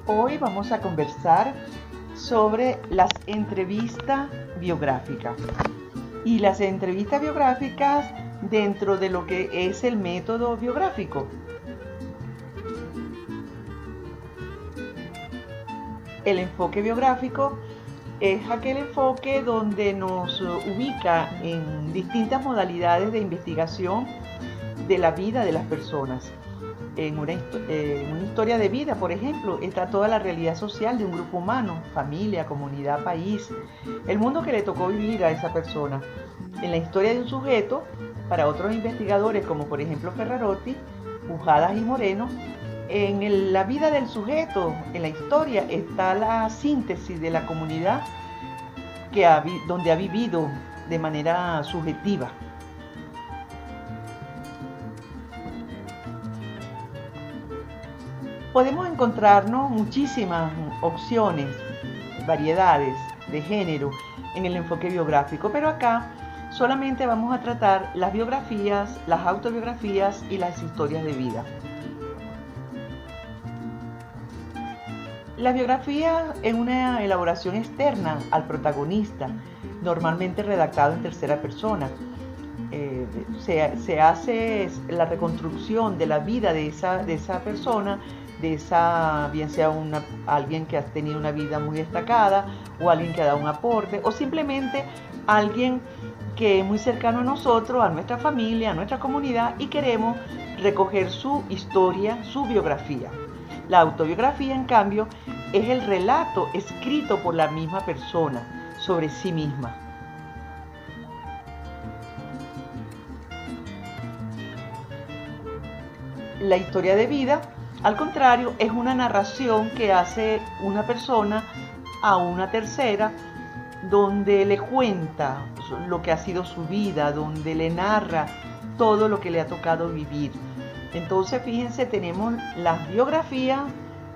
Hoy vamos a conversar sobre las entrevistas biográficas y las entrevistas biográficas dentro de lo que es el método biográfico. El enfoque biográfico es aquel enfoque donde nos ubica en distintas modalidades de investigación de la vida de las personas. En una historia de vida, por ejemplo, está toda la realidad social de un grupo humano, familia, comunidad, país, el mundo que le tocó vivir a esa persona. En la historia de un sujeto, para otros investigadores, como por ejemplo Ferrarotti, Pujadas y Moreno, en la vida del sujeto, en la historia, está la síntesis de la comunidad donde ha vivido de manera subjetiva. Podemos encontrarnos muchísimas opciones, variedades de género en el enfoque biográfico, pero acá solamente vamos a tratar las biografías, las autobiografías y las historias de vida. La biografía es una elaboración externa al protagonista, normalmente redactado en tercera persona. Se hace la reconstrucción de la vida de esa persona, bien sea alguien que ha tenido una vida muy destacada, o alguien que ha dado un aporte, o simplemente alguien que es muy cercano a nosotros, a nuestra familia, a nuestra comunidad, y queremos recoger su historia, su biografía. La autobiografía, en cambio, es el relato escrito por la misma persona sobre sí misma. La historia de vida, al contrario, es una narración que hace una persona a una tercera, donde le cuenta lo que ha sido su vida, donde le narra todo lo que le ha tocado vivir. Entonces, fíjense, tenemos las biografías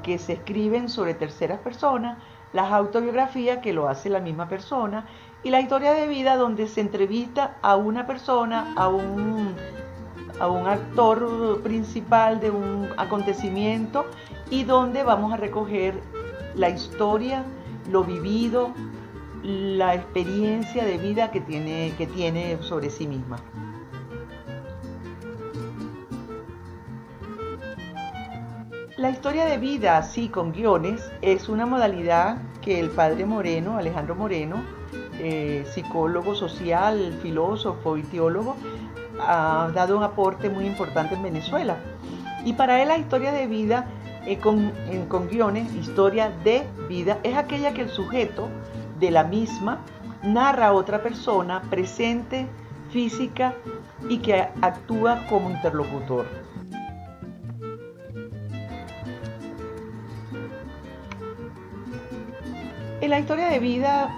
que se escriben sobre terceras personas, las autobiografías que lo hace la misma persona, y la historia de vida donde se entrevista a una persona, a un actor principal de un acontecimiento, y donde vamos a recoger la historia, lo vivido, la experiencia de vida que tiene sobre sí misma. La historia de vida, así con guiones, es una modalidad que el padre Moreno, Alejandro Moreno, psicólogo social, filósofo y teólogo, ha dado un aporte muy importante en Venezuela. Y para él la historia de vida con guiones, historia de vida, es aquella que el sujeto de la misma narra a otra persona presente, física, y que actúa como interlocutor. En la historia de vida,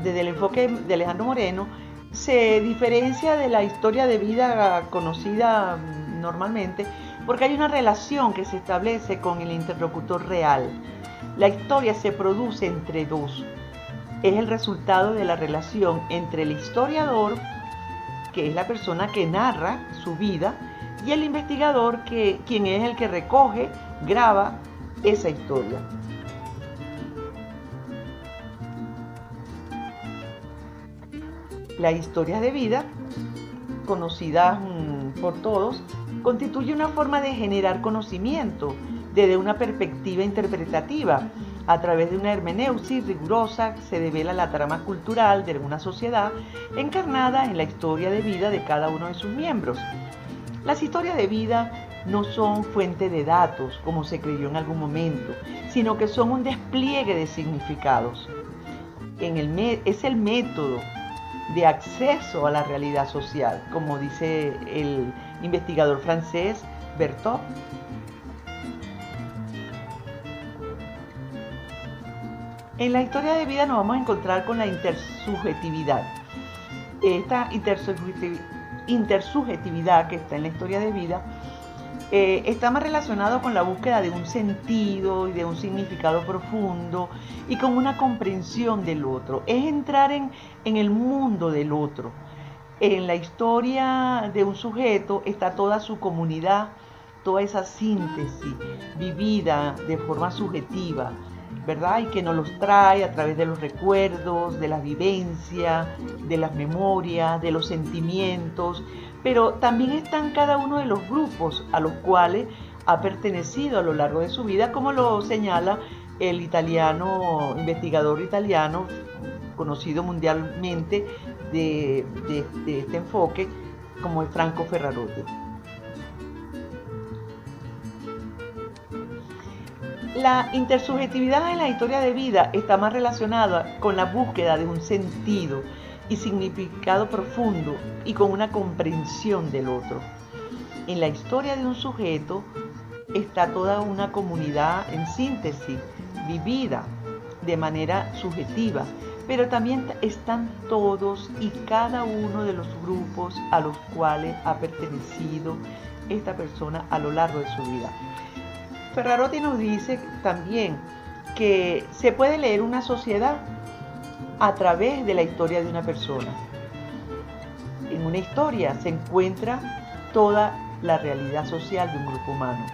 desde el enfoque de Alejandro Moreno, se diferencia de la historia de vida conocida normalmente porque hay una relación que se establece con el interlocutor real. La historia se produce entre dos. Es el resultado de la relación entre el historiador, que es la persona que narra su vida, y el investigador, quien es el que recoge, graba esa historia. La historia de vida, conocida por todos, constituye una forma de generar conocimiento desde una perspectiva interpretativa. A través de una hermeneusis rigurosa se devela la trama cultural de una sociedad encarnada en la historia de vida de cada uno de sus miembros. Las historias de vida no son fuente de datos, como se creyó en algún momento, sino que son un despliegue de significados. Es el método de acceso a la realidad social, como dice el investigador francés Berthoud. En la historia de vida nos vamos a encontrar con la intersubjetividad. Esta intersubjetividad que está en la historia de vida está más relacionado con la búsqueda de un sentido y de un significado profundo y con una comprensión del otro. Es entrar en el mundo del otro. En la historia de un sujeto está toda su comunidad, toda esa síntesis vivida de forma subjetiva, ¿verdad? Y que nos los trae a través de los recuerdos, de las vivencias, de las memorias, de los sentimientos, pero también están cada uno de los grupos a los cuales ha pertenecido a lo largo de su vida, como lo señala el investigador italiano, conocido mundialmente de este enfoque, como es Franco Ferrarotti. La intersubjetividad en la historia de vida está más relacionada con la búsqueda de un sentido y significado profundo y con una comprensión del otro. En la historia de un sujeto está toda una comunidad en síntesis, vivida de manera subjetiva, pero también están todos y cada uno de los grupos a los cuales ha pertenecido esta persona a lo largo de su vida. Ferrarotti nos dice también que se puede leer una sociedad a través de la historia de una persona. En una historia se encuentra toda la realidad social de un grupo humano.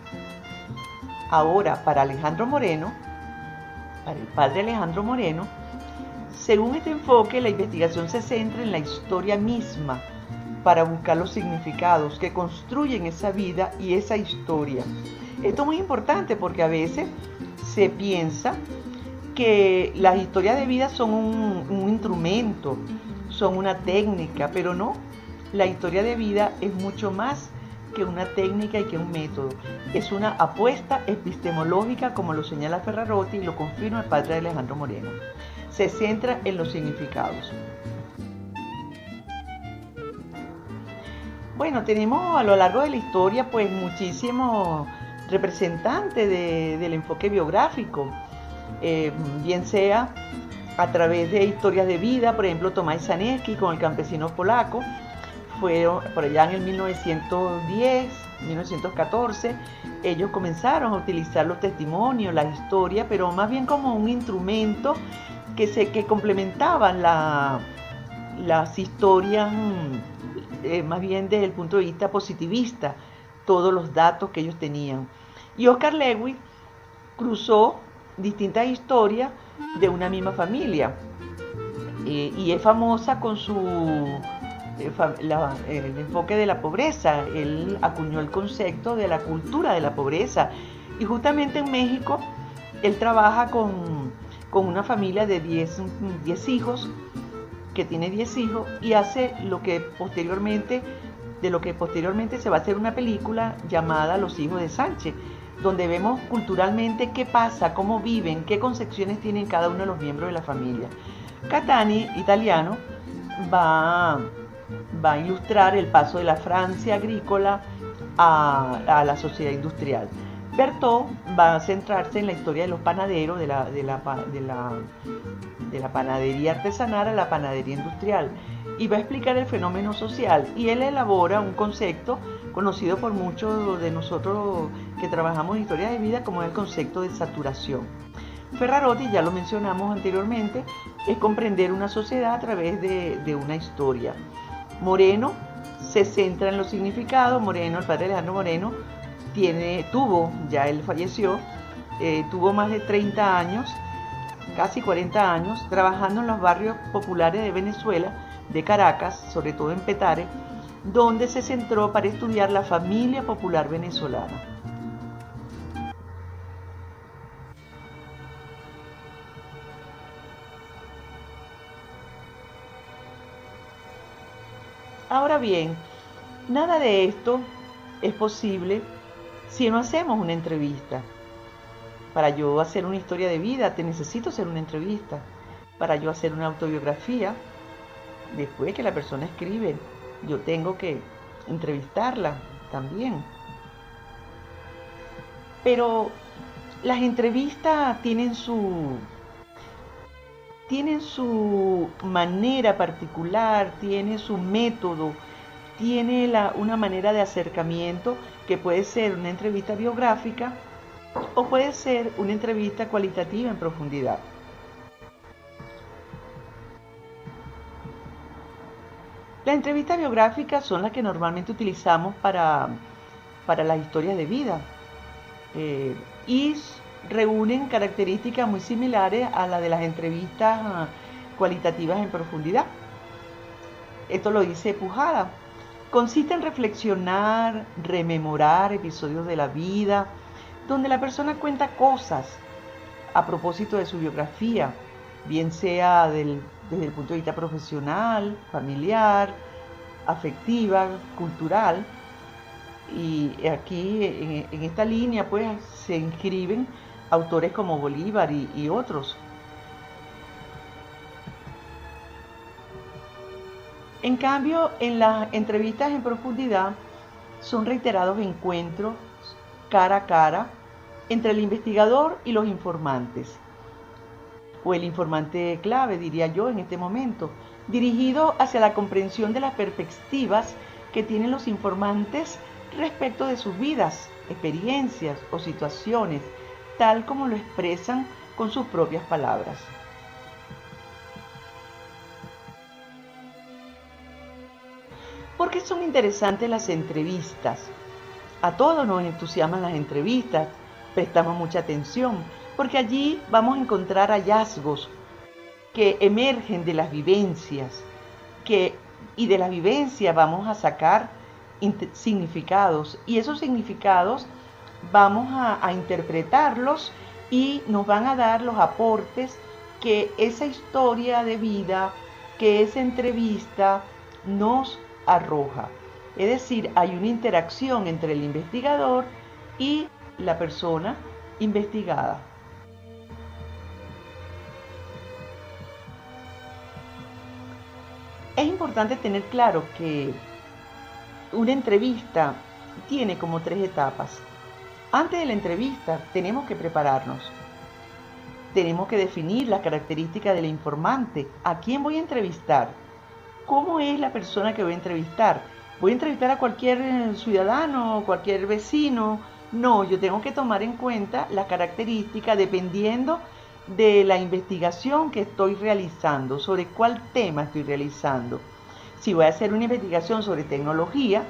Ahora, para Alejandro Moreno, para el padre Alejandro Moreno, según este enfoque, la investigación se centra en la historia misma para buscar los significados que construyen esa vida y esa historia. Esto es muy importante porque a veces se piensa que las historias de vida son un instrumento, son una técnica, pero no. La historia de vida es mucho más que una técnica y que un método. Es una apuesta epistemológica, como lo señala Ferrarotti y lo confirma el padre Alejandro Moreno. Se centra en los significados. Bueno, tenemos a lo largo de la historia pues muchísimos representantes del enfoque biográfico, bien sea a través de historias de vida, por ejemplo Tomás Zaneski con el campesino polaco, fueron por allá en el 1910, 1914, ellos comenzaron a utilizar los testimonios, la historia, pero más bien como un instrumento que complementaban las historias, más bien desde el punto de vista positivista, todos los datos que ellos tenían. Y Oscar Lewis cruzó distintas historias de una misma familia y es famosa con el enfoque de la pobreza. Él acuñó el concepto de la cultura de la pobreza y justamente en México él trabaja con una familia de 10 hijos, que tiene 10 hijos, y hace de lo que posteriormente se va a hacer una película llamada Los hijos de Sánchez, donde vemos culturalmente qué pasa, cómo viven, qué concepciones tienen cada uno de los miembros de la familia. Catani, italiano, va a ilustrar el paso de la Francia agrícola a la sociedad industrial. Berthaud va a centrarse en la historia de los panaderos, de la panadería artesanal a la panadería industrial, y va a explicar el fenómeno social, y él elabora un concepto conocido por muchos de nosotros que trabajamos en historia de vida como el concepto de saturación. Ferrarotti, ya lo mencionamos anteriormente, es comprender una sociedad a través de una historia. Moreno se centra en los significados. Moreno, el padre Alejandro Moreno, ya él falleció, tuvo más de 30 años, casi 40 años, trabajando en los barrios populares de Venezuela, de Caracas, sobre todo en Petare, donde se centró para estudiar la familia popular venezolana. Ahora bien, nada de esto es posible si no hacemos una entrevista. Para yo hacer una historia de vida, necesito hacer una entrevista. Para yo hacer una autobiografía, después que la persona escribe, yo tengo que entrevistarla también. Pero las entrevistas tienen su manera particular, tienen su método tiene una manera de acercamiento que puede ser una entrevista biográfica o puede ser una entrevista cualitativa en profundidad. Las entrevistas biográficas son las que normalmente utilizamos para las historias de vida y reúnen características muy similares a las de las entrevistas cualitativas en profundidad. Esto lo dice Pujará. Consiste en reflexionar, rememorar episodios de la vida, donde la persona cuenta cosas a propósito de su biografía, bien sea desde el punto de vista profesional, familiar, afectiva, cultural. Y aquí en esta línea pues se inscriben autores como Bolívar y otros. En cambio, en las entrevistas en profundidad son reiterados encuentros cara a cara entre el investigador y los informantes, o el informante clave, diría yo en este momento, dirigido hacia la comprensión de las perspectivas que tienen los informantes respecto de sus vidas, experiencias o situaciones, tal como lo expresan con sus propias palabras. ¿Por qué son interesantes las entrevistas? A todos nos entusiasman las entrevistas, prestamos mucha atención, porque allí vamos a encontrar hallazgos que emergen de las vivencias, y de las vivencias vamos a sacar significados, y esos significados vamos a interpretarlos y nos van a dar los aportes que esa historia de vida, que esa entrevista nos arroja. Es decir, hay una interacción entre el investigador y la persona investigada. Es importante tener claro que una entrevista tiene como 3 etapas. Antes de la entrevista tenemos que prepararnos. Tenemos que definir las características del informante. ¿A quién voy a entrevistar? ¿Cómo es la persona que voy a entrevistar? ¿Voy a entrevistar a cualquier ciudadano, cualquier vecino? No, yo tengo que tomar en cuenta las características dependiendo de la investigación que estoy realizando, sobre cuál tema estoy realizando. Si voy a hacer una investigación sobre tecnología,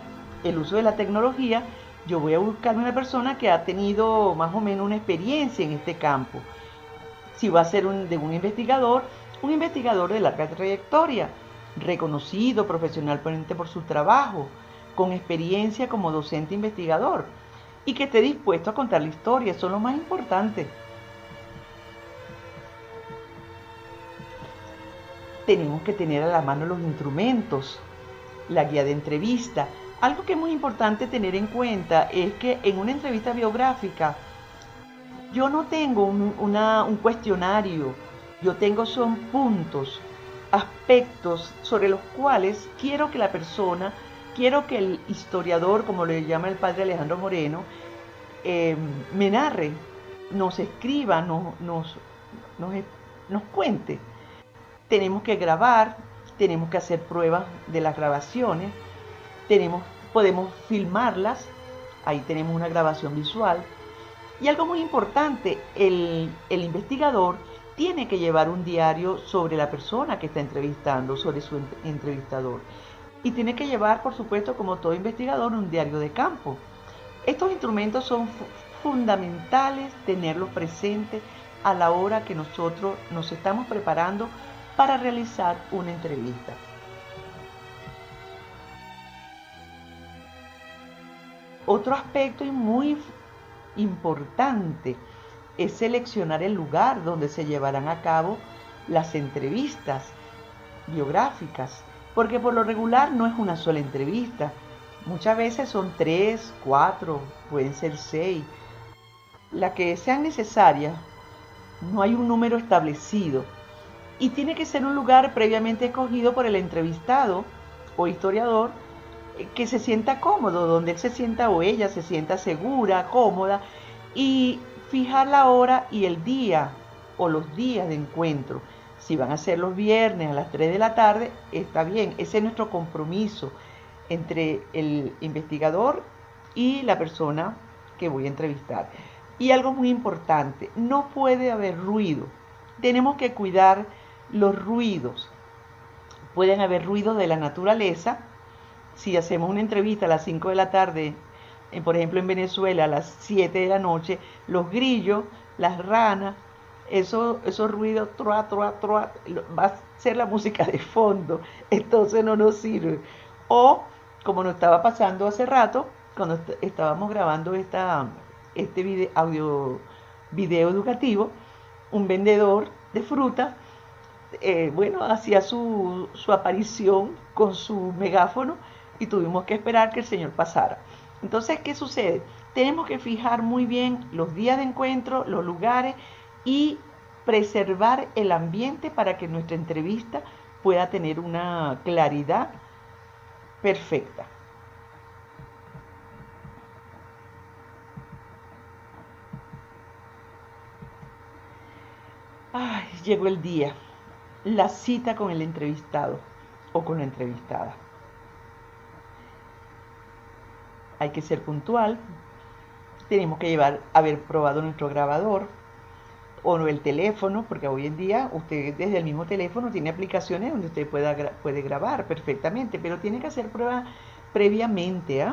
el uso de la tecnología, yo voy a buscar una persona que ha tenido más o menos una experiencia en este campo. Si va a ser un investigador de larga trayectoria, reconocido profesionalmente por su trabajo, con experiencia como docente investigador y que esté dispuesto a contar la historia. Eso es lo más importante. Tenemos que tener a la mano los instrumentos, la guía de entrevista. Algo que es muy importante tener en cuenta es que en una entrevista biográfica yo no tengo un cuestionario, son puntos, aspectos sobre los cuales quiero que el historiador, como le llama el padre Alejandro Moreno, me narre, nos escriba, nos cuente. Tenemos que grabar, tenemos que hacer pruebas de las grabaciones, podemos filmarlas, ahí tenemos una grabación visual. Y algo muy importante, el investigador tiene que llevar un diario sobre la persona que está entrevistando, sobre su entrevistador. Y tiene que llevar, por supuesto, como todo investigador, un diario de campo. Estos instrumentos son fundamentales tenerlos presentes a la hora que nosotros nos estamos preparando para realizar una entrevista. Otro aspecto muy importante es seleccionar el lugar donde se llevarán a cabo las entrevistas biográficas, porque por lo regular no es una sola entrevista. Muchas veces son 3, 4, pueden ser 6. Las que sean necesarias, no hay un número establecido. Y tiene que ser un lugar previamente escogido por el entrevistado o historiador que se sienta cómodo, donde él se sienta o ella se sienta segura, cómoda, y fijar la hora y el día o los días de encuentro. Si van a ser los viernes a las 3 de la tarde, está bien, ese es nuestro compromiso. entre el investigador y la persona que voy a entrevistar. Y algo muy importante, no puede haber ruido. Tenemos que cuidar los ruidos. Pueden haber ruidos de la naturaleza. Si hacemos una entrevista a las 5 de la tarde, por ejemplo en Venezuela a las 7 de la noche, los grillos, las ranas, esos ruidos, truá, truá, truá, va a ser la música de fondo, entonces no nos sirve. O, como nos estaba pasando hace rato, cuando estábamos grabando este video educativo, un vendedor de fruta, bueno, hacía su aparición con su megáfono y tuvimos que esperar que el señor pasara. Entonces, ¿qué sucede? Tenemos que fijar muy bien los días de encuentro, los lugares y preservar el ambiente para que nuestra entrevista pueda tener una claridad perfecta. Ay, llegó el día, la cita con el entrevistado o con la entrevistada. Hay que ser puntual, tenemos que haber probado nuestro grabador o el teléfono, porque hoy en día usted desde el mismo teléfono tiene aplicaciones donde usted puede grabar perfectamente, pero tiene que hacer pruebas previamente,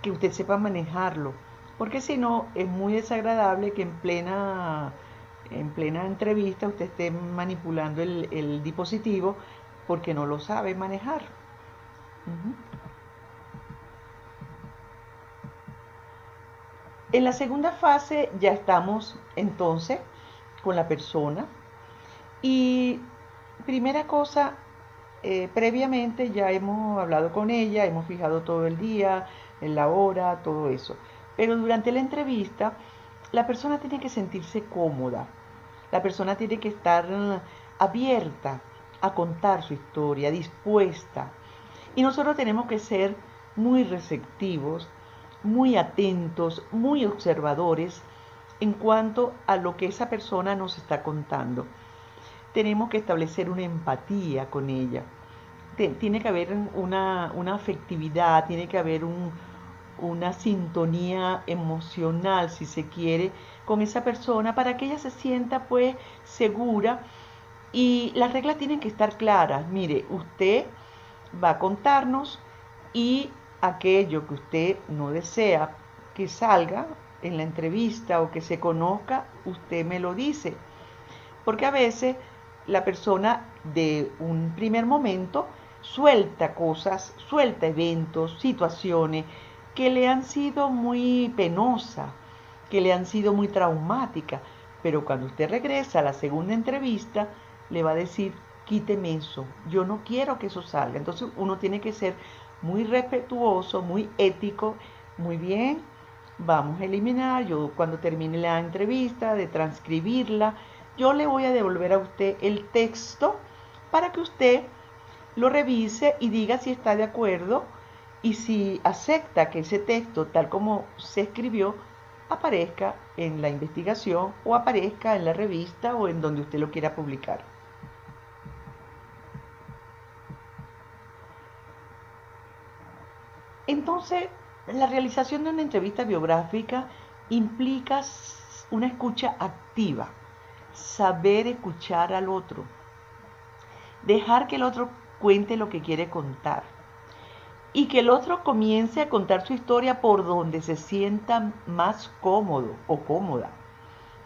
que usted sepa manejarlo, porque si no es muy desagradable que en plena entrevista usted esté manipulando el dispositivo porque no lo sabe manejar. Uh-huh. En la segunda fase ya estamos entonces con la persona y primera cosa, previamente ya hemos hablado con ella, hemos fijado todo el día, en la hora, todo eso. Pero durante la entrevista, la persona tiene que sentirse cómoda, la persona tiene que estar abierta a contar su historia, dispuesta. Y nosotros tenemos que ser muy receptivos, muy atentos, muy observadores en cuanto a lo que esa persona nos está contando. Tenemos que establecer una empatía con ella. Tiene que haber una afectividad, tiene que haber una sintonía emocional, si se quiere, con esa persona para que ella se sienta pues segura. Y las reglas tienen que estar claras. Mire, usted va a contarnos y aquello que usted no desea que salga en la entrevista o que se conozca, usted me lo dice. Porque a veces la persona de un primer momento suelta cosas, suelta eventos, situaciones que le han sido muy penosas, que le han sido muy traumáticas. Pero cuando usted regresa a la segunda entrevista, le va a decir, quíteme eso, yo no quiero que eso salga. Entonces uno tiene que ser muy respetuoso, muy ético, muy bien, vamos a eliminar, yo cuando termine la entrevista de transcribirla, yo le voy a devolver a usted el texto para que usted lo revise y diga si está de acuerdo y si acepta que ese texto, tal como se escribió, aparezca en la investigación o aparezca en la revista o en donde usted lo quiera publicar. Entonces, la realización de una entrevista biográfica implica una escucha activa, saber escuchar al otro, dejar que el otro cuente lo que quiere contar y que el otro comience a contar su historia por donde se sienta más cómodo o cómoda.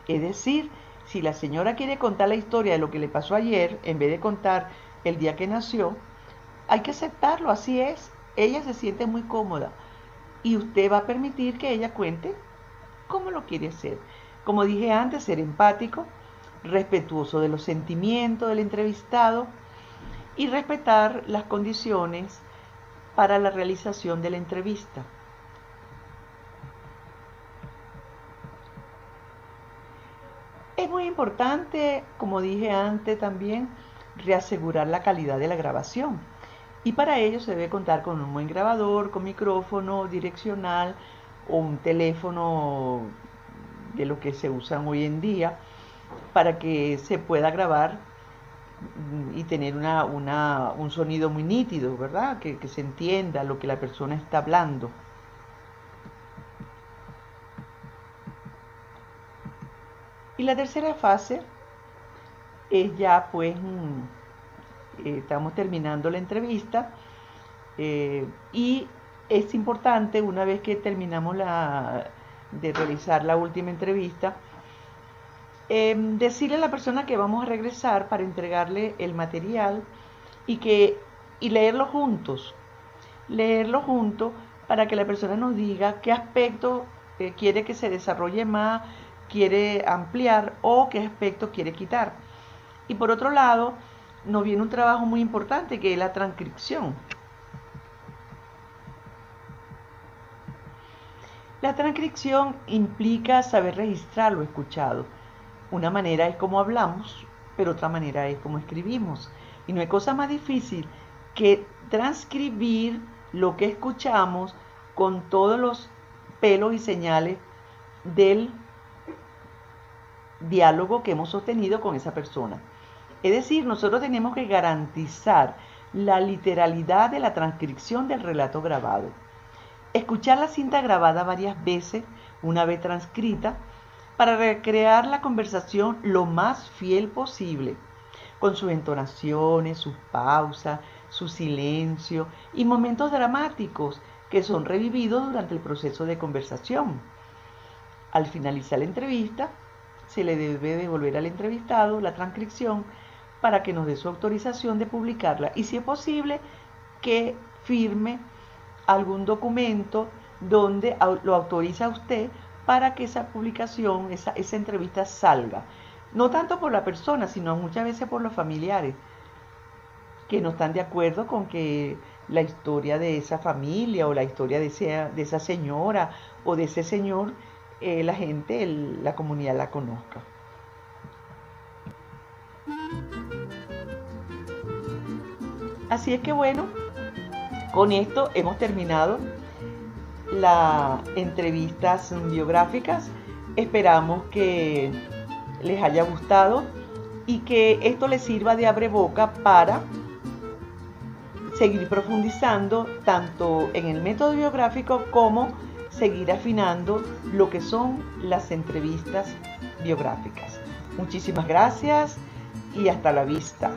Es decir, si la señora quiere contar la historia de lo que le pasó ayer, en vez de contar el día que nació, hay que aceptarlo, así es. Ella se siente muy cómoda y usted va a permitir que ella cuente cómo lo quiere hacer. Como dije antes, ser empático, respetuoso de los sentimientos del entrevistado y respetar las condiciones para la realización de la entrevista. Es muy importante, como dije antes también, reasegurar la calidad de la grabación. Y para ello se debe contar con un buen grabador, con micrófono direccional o un teléfono de lo que se usan hoy en día para que se pueda grabar y tener un sonido muy nítido, ¿verdad? Que se entienda lo que la persona está hablando. Y la tercera fase es ya pues, estamos terminando la entrevista y es importante una vez que terminamos de realizar la última entrevista, decirle a la persona que vamos a regresar para entregarle el material y leerlo juntos para que la persona nos diga qué aspecto quiere que se desarrolle más, quiere ampliar o qué aspecto quiere quitar. Y por otro lado, nos viene un trabajo muy importante que es la transcripción. La transcripción implica saber registrar lo escuchado. Una manera es como hablamos, pero otra manera es como escribimos. Y no hay cosa más difícil que transcribir lo que escuchamos con todos los pelos y señales del diálogo que hemos sostenido con esa persona. Es decir, nosotros tenemos que garantizar la literalidad de la transcripción del relato grabado. Escuchar la cinta grabada varias veces, una vez transcrita, para recrear la conversación lo más fiel posible, con sus entonaciones, sus pausas, su silencio y momentos dramáticos que son revividos durante el proceso de conversación. Al finalizar la entrevista, se le debe devolver al entrevistado la transcripción para que nos dé su autorización de publicarla y, si es posible, que firme algún documento donde lo autoriza a usted para que esa publicación, esa entrevista salga. No tanto por la persona, sino muchas veces por los familiares que no están de acuerdo con que la historia de esa familia o la historia de esa señora o de ese señor, la gente, la comunidad la conozca. Así es que bueno, con esto hemos terminado las entrevistas biográficas. Esperamos que les haya gustado y que esto les sirva de abreboca para seguir profundizando tanto en el método biográfico como seguir afinando lo que son las entrevistas biográficas. Muchísimas gracias y hasta la vista.